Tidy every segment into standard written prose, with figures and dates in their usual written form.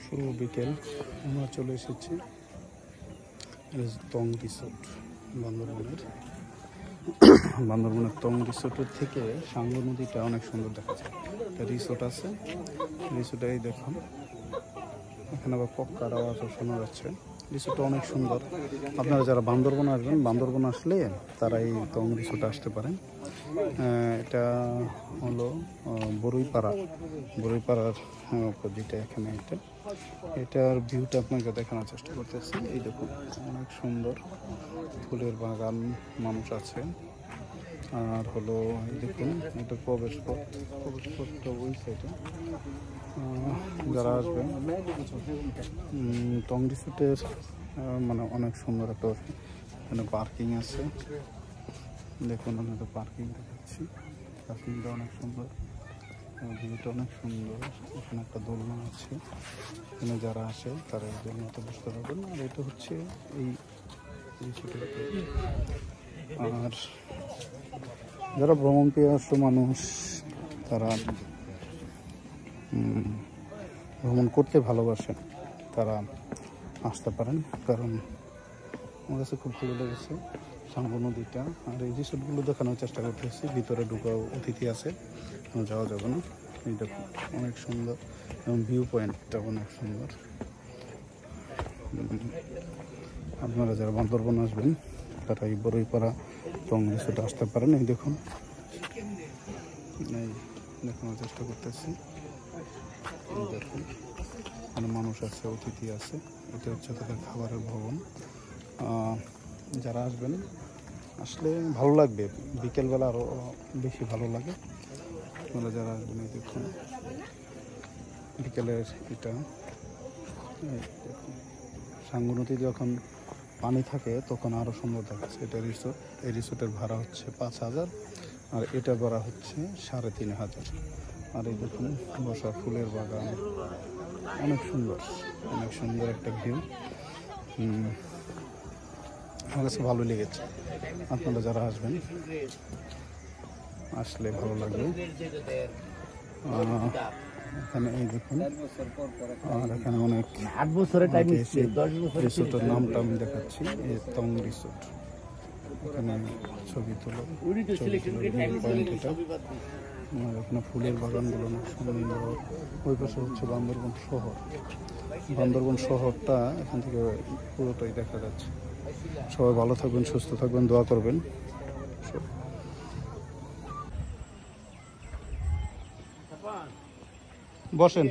শুভ বিকেল, আমরা চলে এসেছি টং রিসোর্ট। বান্দরবনের টং রিসোর্টের থেকে সাঙ্গু নদীটা অনেক সুন্দর দেখা যায়। একটা রিসোর্ট আছে, রিসোর্টেই দেখুন এখানে আবার পক্কার আওয়াজও শোনা যাচ্ছে। রিসোর্টটা অনেক সুন্দর। আপনারা যারা বান্দরবন আসবেন, বান্দরবন আসলে তারা এই টং রিসোর্টে আসতে পারেন। এটা হলো বরুইপাড়ার অপোজিটে এখানে এটার ভিউটা আপনাকে দেখানোর চেষ্টা করতেছি। এই দেখুন অনেক সুন্দর ফুলের বাগান, মানুষ আছে। আর হলো এই দেখুন এটা প্রবেশপথটা ওই সাইডে। যারা আসবেন টং রিসোর্টের মানে অনেক সুন্দর একটা এখানে পার্কিং আছে। দেখুন আমি তো পার্কিং দেখাচ্ছি, পার্কিংটা অনেক সুন্দর, ভিউটা অনেক সুন্দর। এখানে একটা দোলনা আছে, এখানে যারা আসে তারা এই দোলনাতে বসতে পারবেন। আর এটা হচ্ছে এই রিসোর্টের। আর যারা ভ্রমণ পিপাসু মানুষ, তারা ভ্রমণ করতে ভালোবাসেন, তারা আসতে পারেন। কারণ আমার কাছে খুব ভালো লেগেছে সাঙ্গু নদীটা। আর এই রিসোর্টগুলো দেখানোর চেষ্টা করতেছি। ভিতরে ঢুকাও অতিথি আছে, যাওয়া যাবে না। এই দেখুন অনেক সুন্দর এবং ভিউ পয়েন্টটা অনেক সুন্দর। আপনারা যারা বান্দরবন আসবেন তারা এই বরুইপাড়া টং রিসোর্টে আসতে পারেন। এই দেখুন, এই দেখানোর চেষ্টা করতেছি। দেখুন এখানে মানুষ আছে, অতিথি আছে। এটা হচ্ছে তাদের খাবারের ভবন। যারা আসবেন আসলে ভালো লাগবে, বিকেলবেলা আরও বেশি ভালো লাগে। আপনারা যারা আসবেন এই দেখুন বিকেলের এটা দেখুন সাঙ্গু নদী যখন পানি থাকে তখন আরও সুন্দর দেখাচ্ছে। এটা রিসোর্ট, এই রিসোর্টের ভাড়া হচ্ছে 5,000 আর এটা ভাড়া হচ্ছে 3,500। আর এই দেখুন বসার ফুলের বাগান, অনেক সুন্দর একটা ভিউ। আমার কাছে ভালো লেগেছে। আপনারা যারা আসবেন আসলে ভালো লাগবে। এখানে এই দেখুন, আর এখানে অনেক 8 বছরের টাইম এসে রিসোর্টের নামটা আমি দেখাচ্ছি, টং রিসোর্ট। এখানে ছবি তোলো পয়েন্ট এটা। এখানে ফুলের বাগানগুলো অনেক সুন্দর। ওই পাশে হচ্ছে বান্দরবন শহর। বান্দরবন শহরটা এখান থেকে পুরোটাই দেখা যাচ্ছে। সবাই ভালো থাকবেন, সুস্থ থাকবেন, দোয়া করবেন। বসেন।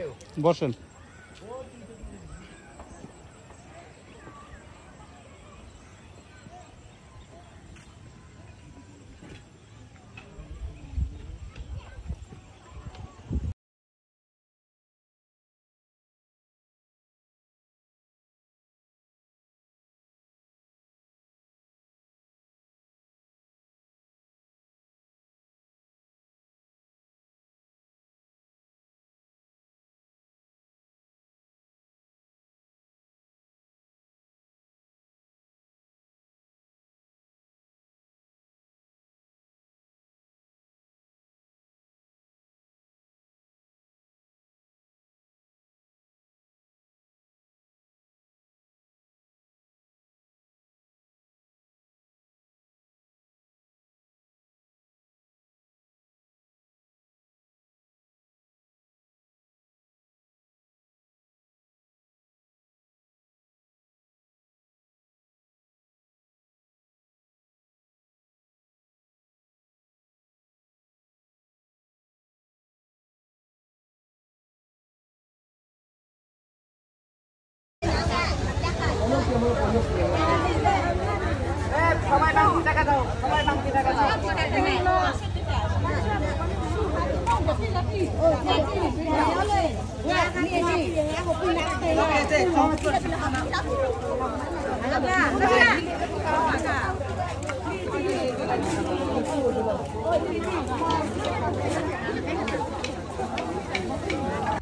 সবাই নাম টাকা দাও, সবাই নাম টাকা দাও।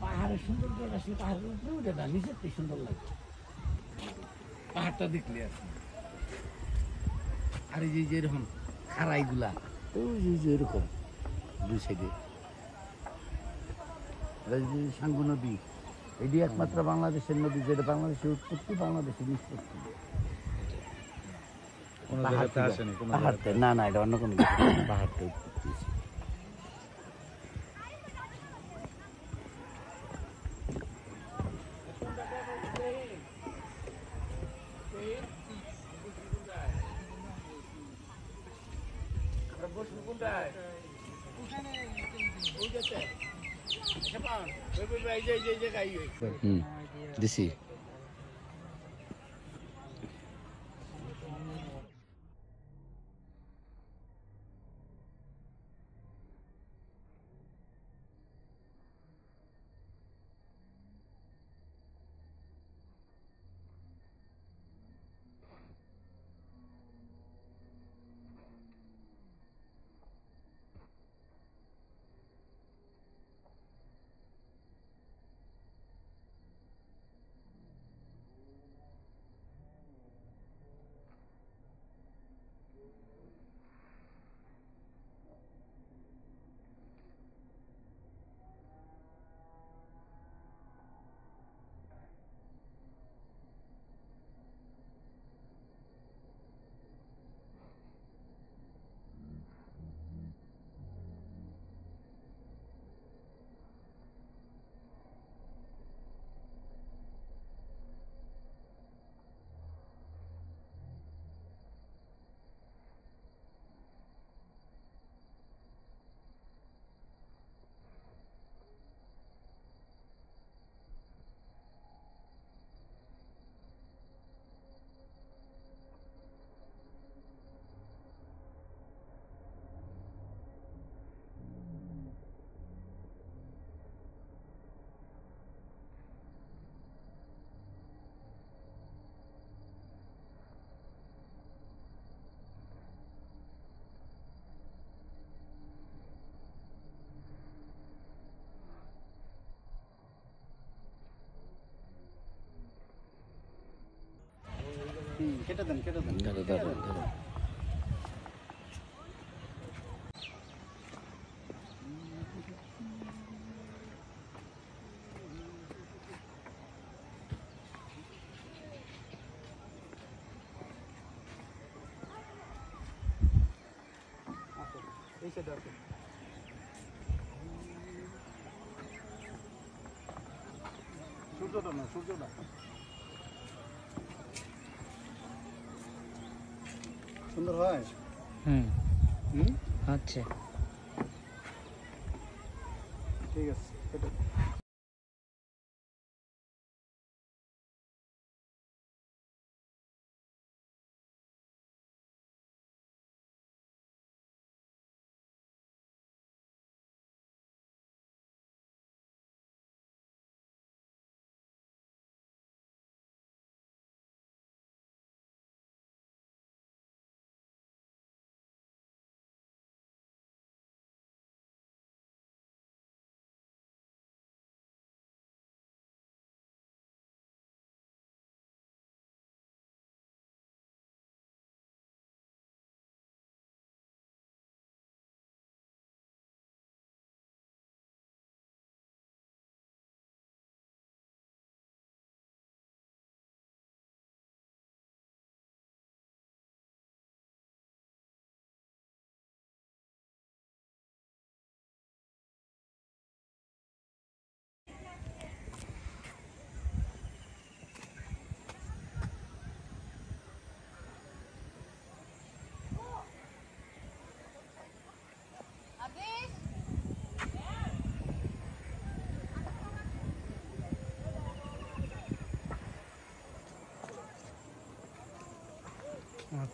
পাহাড়ের সৌন্দর্যটা আসলে পাহাড়ের উপরে উঠে না, নিচের থেকে সুন্দর লাগে পাহাড়টা দেখলে আর। আর এই যে এরকম খাড়াইগুলা ওই যে এরকম দুই সাইডে সাঙ্গু নদী এটি একমাত্র বাংলাদেশের নদী, যেটা বাংলাদেশের উৎপত্তি, বাংলাদেশের নিষ্পত্তি। কোনো জায়গাতে আসেনি, কোনো পাহাড় থেকে, না না, এটা অন্য কোনো পাহাড় থেকে উৎপত্তি হয়েছে। দিছি কেটে দেন, কেটে দেন। এই সাইডে আছে। সূর্যটা না, সূর্যটা সুন্দর হয়। আচ্ছা, ঠিক আছে, কেটে দেন।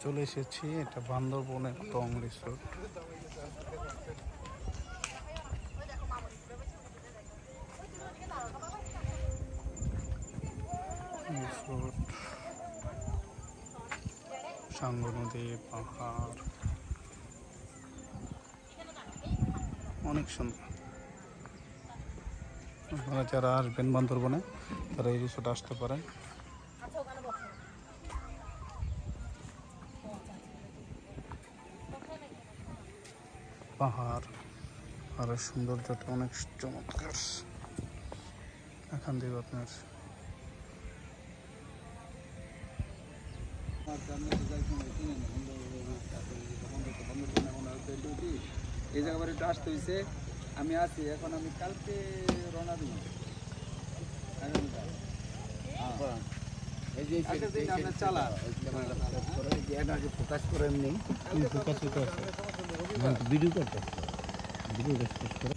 চলে এসেছি, এটা বান্দরবনের টং রিসোর্ট। সাঙ্গু নদী, পাহাড়, অনেক সুন্দর। আপনারা যারা আসবেন বান্দরবনে তারা এই রিসোর্টে আসতে পারেন। পাহাড় আর সৌন্দর্যটা অনেক চমৎকার। এখান থেকে আপনার এই জায়গা একটু আসতে হয়েছে, আমি আছি এখন, আমি কালকে রওনা দিব। চালা ফোকাস করেন নেই, ফোকাস হতে আছে ভিডিও করতে ভিডিও করে।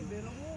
বেরোবো